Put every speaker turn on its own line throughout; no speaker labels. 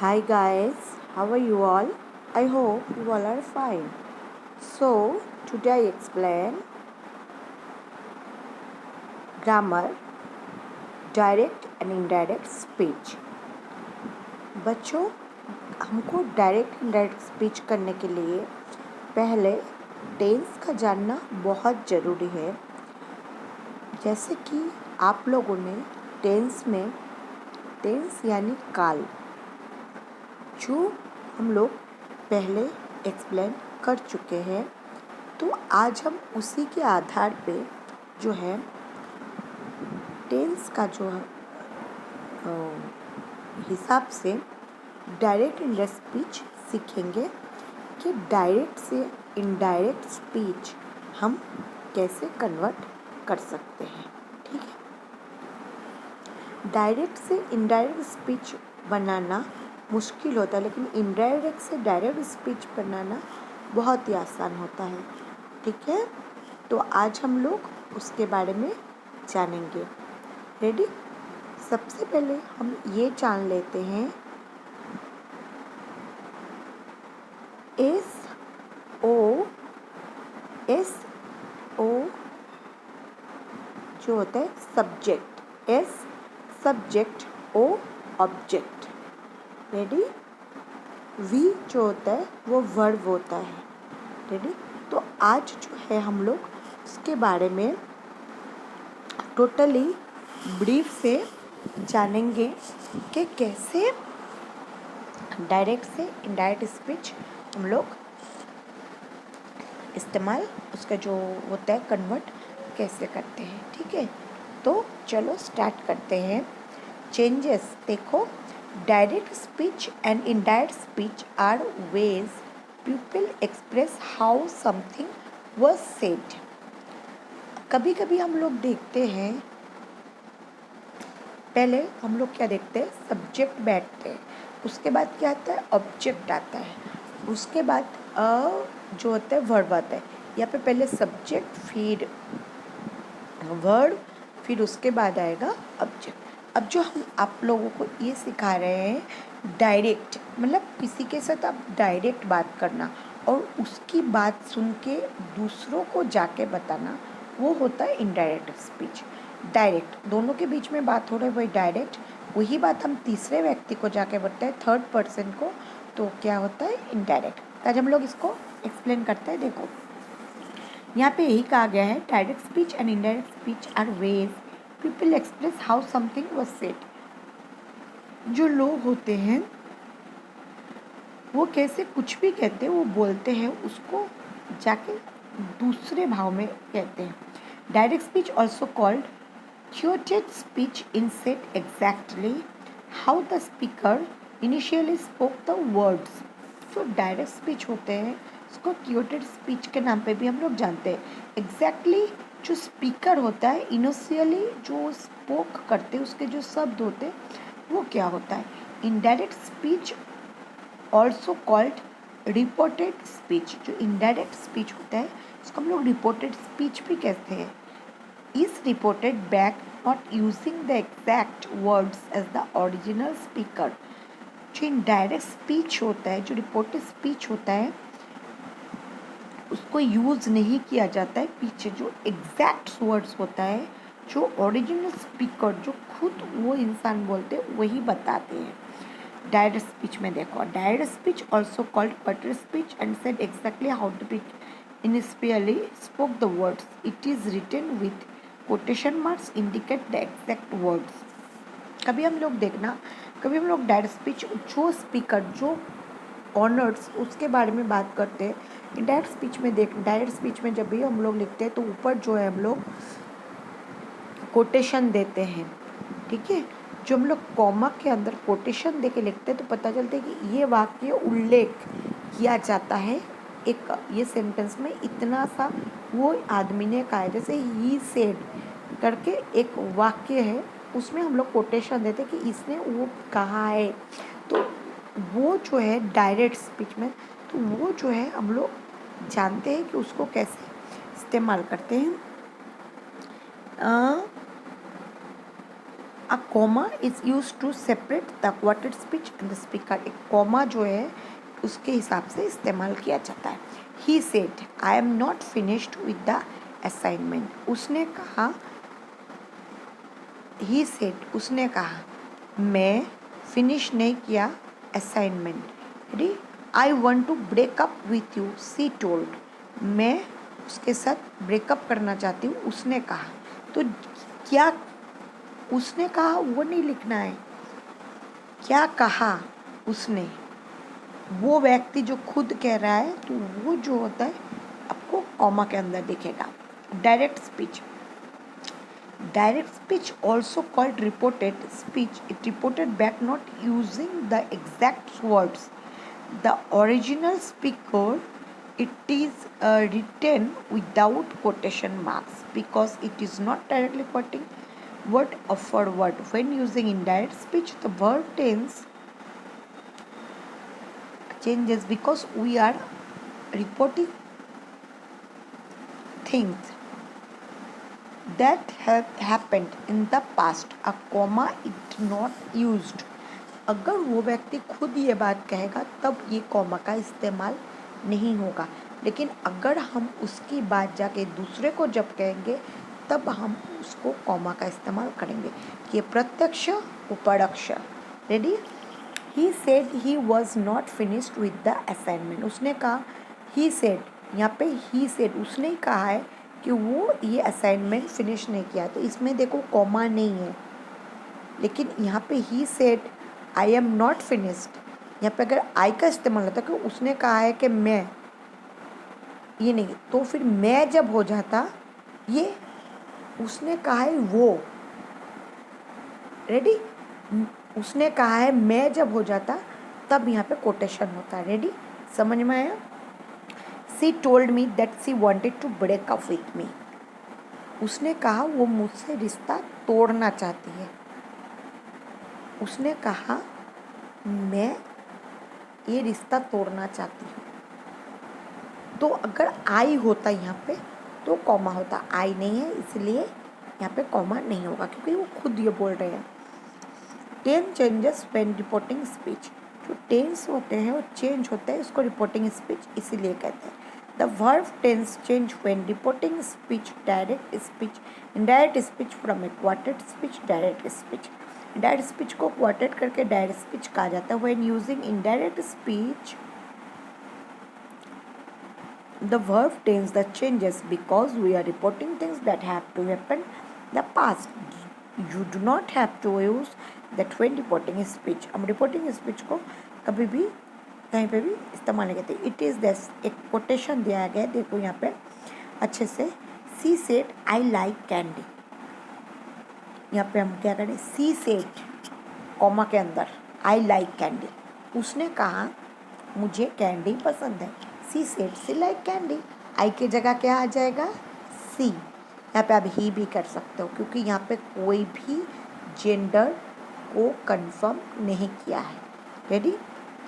Hi guys, how are you all? I hope you all are fine. So, today I explain grammar, direct and indirect speech. बच्चों, हमको direct indirect speech करने के लिए पहले tense का जानना बहुत ज़रूरी है। जैसे कि आप लोगों ने टेंस यानी काल जो हम लोग पहले एक्सप्लेन कर चुके हैं, तो आज हम उसी के आधार पे जो है टेंस का जो हिसाब से डायरेक्ट इनडायरेक्ट स्पीच सीखेंगे कि डायरेक्ट से इनडायरेक्ट स्पीच हम कैसे कन्वर्ट कर सकते हैं। ठीक है, डायरेक्ट से इनडायरेक्ट स्पीच बनाना मुश्किल होता है, लेकिन इनडायरेक्ट से डायरेक्ट स्पीच बनाना बहुत ही आसान होता है। ठीक है, तो आज हम लोग उसके बारे में जानेंगे। रेडी? सबसे पहले हम ये जान लेते हैं एस ओ जो होता है subject, S subject, O object. Ready? V जो होता है वो वर्ब होता है। रेडी? तो आज जो है हम लोग उसके बारे में टोटली ब्रीफ से जानेंगे कि कैसे डायरेक्ट से इनडायरेक्ट स्पीच हम लोग इस्तेमाल उसका जो होता है कन्वर्ट कैसे करते हैं। ठीक है, तो चलो स्टार्ट करते हैं। चेंजेस देखो, direct speech and indirect speech are ways people express how something was said. कभी कभी हम लोग देखते हैं, पहले हम लोग क्या देखते हैं, सब्जेक्ट बैठते हैं, उसके बाद क्या आता है, ऑब्जेक्ट आता है, उसके बाद जो होता है वर्ब आता है। यहाँ पे पहले सब्जेक्ट फिर वर्ब फिर उसके बाद आएगा ऑब्जेक्ट। अब जो हम आप लोगों को ये सिखा रहे हैं डायरेक्ट, मतलब किसी के साथ आप डायरेक्ट बात करना और उसकी बात सुन के दूसरों को जाके बताना, वो होता है इनडायरेक्ट स्पीच। डायरेक्ट दोनों के बीच में बात हो रही है, वही डायरेक्ट। वही बात हम तीसरे व्यक्ति को जाके बताते हैं, थर्ड पर्सन को, तो क्या होता है, इनडायरेक्ट। आज हम लोग इसको एक्सप्लेन करते हैं। देखो, यहाँ पे यही कहा गया है, direct speech and indirect speech are ways people express how something was said. जो लोग होते हैं वो कैसे कुछ भी कहते हैं, वो बोलते हैं, उसको जाके दूसरे भाव में कहते हैं। Direct speech also called quoted speech in said exactly how the speaker initially spoke the words। जो डायरेक्ट स्पीच होते हैं उसको क्योटेड स्पीच के नाम पे भी हम लोग जानते हैं। एग्जैक्टली जो स्पीकर होता है इनिशियली जो स्पोक करते हैं उसके जो शब्द होते हैं वो क्या होता है। Indirect speech also called reported speech. जो इनडायरेक्ट स्पीच होता है उसको हम लोग रिपोर्टेड स्पीच भी कहते हैं। is reported back not using the exact words as the original speaker। जो इनडायरेक्ट स्पीच होता है, जो रिपोर्टेड स्पीच होता है, उसको यूज़ नहीं किया जाता है पीछे जो एग्जैक्ट वर्ड्स होता है, जो ओरिजिनल स्पीकर जो खुद वो इंसान बोलते हैं वही बताते हैं। डायरेक्ट स्पीच में देखो, direct speech also called butter speech and said exactly how to speak initially spoke the words। it is written with quotation marks indicate the exact words। कभी हम लोग देखना, कभी हम लोग डायरेक्ट स्पीच जो स्पीकर जो ऑनर्स उसके बारे में बात करते हैं। डायरेक्ट स्पीच में डायरेक्ट स्पीच में जब भी हम लोग लिखते हैं तो ऊपर जो है हम लोग कोटेशन देते हैं। ठीक है, जो हम लोग कॉमा के अंदर कोटेशन दे के लिखते हैं तो पता चलता है कि ये वाक्य उल्लेख किया जाता है एक ये सेंटेंस में इतना सा वो आदमी ने कहा है। जैसे ही सेड करके एक वाक्य है, उसमें हम लोग कोटेशन देते हैं कि इसने वो कहा है। तो वो जो है डायरेक्ट स्पीच में, तो वो जो है हम लोग जानते हैं कि उसको कैसे इस्तेमाल करते हैं। A comma is use to separate the quoted speech and the speaker. एक कॉमा जो है उसके हिसाब से इस्तेमाल किया जाता है। He said I am not finished with the assignment. उसने कहा, ही सेड उसने कहा, मैं फिनिश नहीं किया assignment. I want to break up with you she told. मैं उसके साथ ब्रेकअप करना चाहती हूँ, उसने कहा। तो क्या उसने कहा वो नहीं लिखना है, क्या कहा उसने, वो व्यक्ति जो खुद कह रहा है तो वो जो होता है आपको कॉमा के अंदर दिखेगा। Direct speech, direct speech also called reported speech, it reported back not using the exact words the original speaker. It is written without quotation marks because it is not directly quoting word for word. When using indirect speech, the verb tense changes because we are reporting things that have happened in the past. A comma is not used. अगर वो व्यक्ति खुद ये बात कहेगा तब ये comma का इस्तेमाल नहीं होगा, लेकिन अगर हम उसकी बात जाके दूसरे को जब कहेंगे तब हम उसको कॉमा का इस्तेमाल करेंगे। ये प्रत्यक्ष उपरक्ष। Ready? He said he was not finished with the assignment. उसने कहा, ही सेड, यहाँ पे ही सेड उसने ही कहा है कि वो ये असाइनमेंट फिनिश नहीं किया। तो इसमें देखो कॉमा नहीं है, लेकिन यहाँ पे ही said I am not finished, यहाँ पे अगर आई का इस्तेमाल होता कि उसने कहा है कि मैं, ये नहीं, तो फिर मैं जब हो जाता ये उसने कहा है वो। रेडी? उसने कहा है मैं जब हो जाता तब यहाँ पे कोटेशन होता है। रेडी? समझ में आया? She told me that she wanted to break up with me. उसने कहा वो मुझसे रिश्ता तोड़ना चाहती है। उसने कहा मैं ये रिश्ता तोड़ना चाहती हूँ। तो अगर आई होता यहाँ पे तो कॉमा होता, आई नहीं है इसलिए यहाँ पे कॉमा नहीं होगा क्योंकि वो खुद ये बोल रहे हैं। Ten changes when reporting speech, जो टेंस होते हैं वो चेंज होते हैं, इसको रिपोर्टिंग स्पीच इसीलिए कहते हैं। The verb tense change when reporting speech, direct speech, indirect speech from a quoted speech, direct speech. Indirect speech को quoted करके direct speech कहा जाता है। When using indirect speech, the verb tense that changes because we are reporting things that have to happen in the past. You do not have to use that when reporting speech. हम reporting speech को कभी भी कहीं पे भी इस्तेमाल नहीं करते। इट इज़ दिस, एक कोटेशन दिया गया है, देखो यहाँ पे अच्छे से। She said I like candy. यहाँ पे हम क्या करें, सी सेड कॉमा के अंदर आई लाइक कैंडी। उसने कहा मुझे कैंडी पसंद है। She said she like candy. I की जगह क्या आ जाएगा, सी। यहाँ पे आप ही भी कर सकते हो क्योंकि यहाँ पे कोई भी जेंडर को कंफर्म नहीं किया है। रेडी?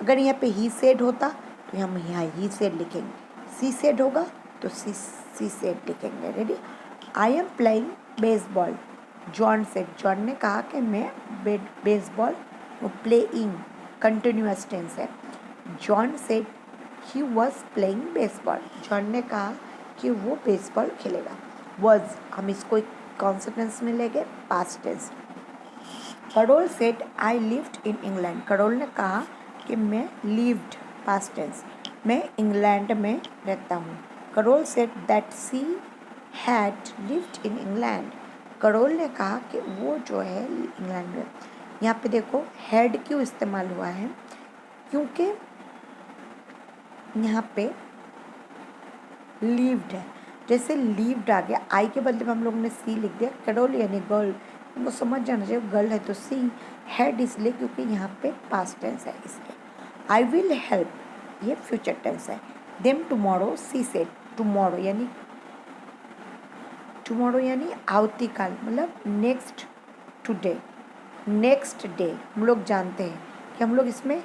अगर यहाँ पे ही सेड होता तो हम यहाँ ही सेड लिखेंगे, सी सेड होगा तो सी सेड लिखेंगे। Ready? I am playing baseball, John said. John ने कहा कि मैं बेसबॉल, वो प्लेइंग कंटिन्यूअस टेंस है। John said he was playing baseball. John ने कहा कि वो बेसबॉल खेलेगा। वॉज, हम इसको एक कॉन्सिक्वेंस में लेंगे, past tense. Carol said I lived in England. Carol ने कहा कि मैं लिव्ड, पास्ट टेंस, मैं इंग्लैंड में रहता हूँ। Carol said that she had lived in England. Carol ने कहा कि वो जो है इंग्लैंड में। यहाँ पे देखो हैड क्यों इस्तेमाल हुआ है, क्योंकि यहाँ पे लिव्ड है। जैसे लिव्ड आ गया, आई के बदले में हम लोगों ने सी लिख दिया। करोल यानी गर्ल, उनको समझ जाना चाहिए गर्ल है तो सी। हैड इसलिए क्योंकि यहाँ पे पास्ट टेंस है इसलिए। आई विल हेल्प, ये फ्यूचर टेंस है। Them tomorrow, she said. Tomorrow यानी आवतीकाल, मतलब नेक्स्ट टुडे, नेक्स्ट डे। हम लोग जानते हैं कि हम लोग इसमें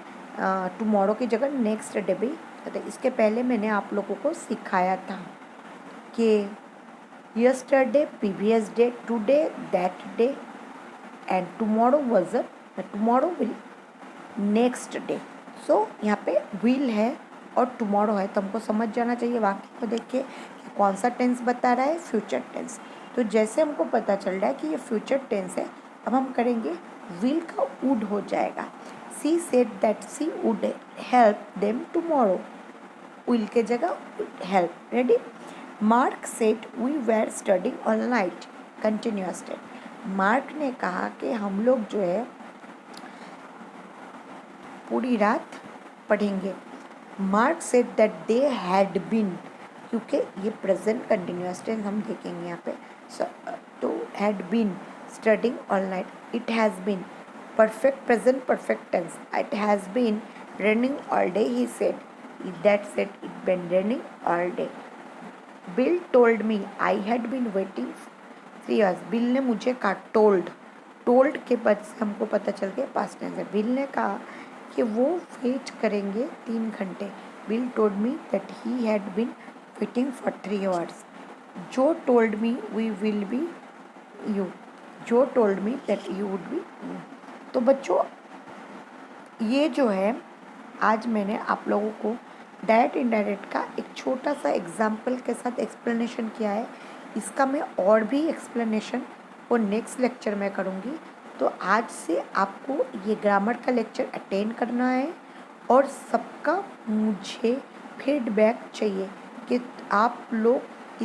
टुमारो की जगह नेक्स्ट डे भी कहते हैं। इसके पहले मैंने आप लोगों को सिखाया था कि yesterday, previous day, today, that day, and tomorrow version, tomorrow will next day. So यहाँ पे विल है और टुमारो है, तो हमको समझ जाना चाहिए वाक्य को देख के कौन सा टेंस बता रहा है, फ्यूचर टेंस। तो जैसे हमको पता चल रहा है कि ये फ्यूचर टेंस है, अब हम करेंगे विल का वुड हो जाएगा। She said that she would help them tomorrow, will के जगह help. Ready. Mark said we were studying all night, continuous tense. Mark ने कहा कि हम लोग जो है पूरी रात पढ़ेंगे। Mark said that they had been, क्योंकि ये प्रेजेंट कंटिन्यूअस टेंस हम देखेंगे यहाँ पे। तो had been studying all night, it has been perfect present perfect tense, it has been raining all day, he said, that said it been raining all day. Bill told me I had been waiting 3 hours, bill ने मुझे कहा, told के बाद से हमको पता चल गया पास्ट टेंस है। बिल ने कहा कि वो वेट करेंगे 3 घंटे। Bill told me that he had been waiting for 3 hours. Joe told me we will be you, Joe told me that you would be you. तो बच्चों ये जो है आज मैंने आप लोगों को डायरेक्ट इनडायरेक्ट का एक छोटा सा एग्जाम्पल के साथ एक्सप्लेनेशन किया है। इसका मैं और भी एक्सप्लेनेशन वो नेक्स्ट लेक्चर में करूँगी। तो आज से आपको ये ग्रामर का लेक्चर अटेंड करना है और सबका मुझे फीडबैक चाहिए कि आप लोग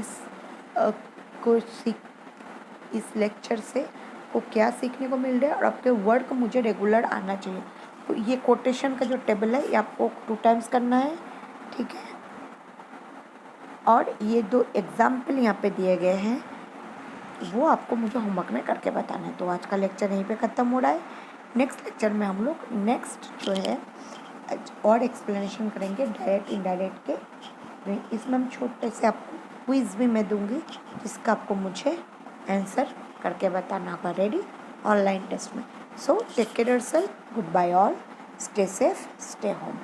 इस लेक्चर से को क्या सीखने को मिल रहा है और आपके वर्ड को मुझे रेगुलर आना चाहिए। तो ये कोटेशन का जो टेबल है ये आपको 2 times करना है, ठीक है। और ये 2 एग्जाम्पल यहाँ पे दिए गए हैं वो आपको मुझे होमवर्क में करके बताना है। तो आज का लेक्चर यहीं पे ख़त्म हो रहा है। नेक्स्ट लेक्चर में हम लोग नेक्स्ट जो है और एक्सप्लेनेशन करेंगे डायरेक्ट इनडायरेक्ट के। इसमें हम छोटे से आपको क्विज़ भी मैं दूँगी जिसका आपको मुझे आंसर करके बताना होगा, रेडी, ऑनलाइन टेस्ट में। So take care yourself, goodbye all, stay safe, stay home.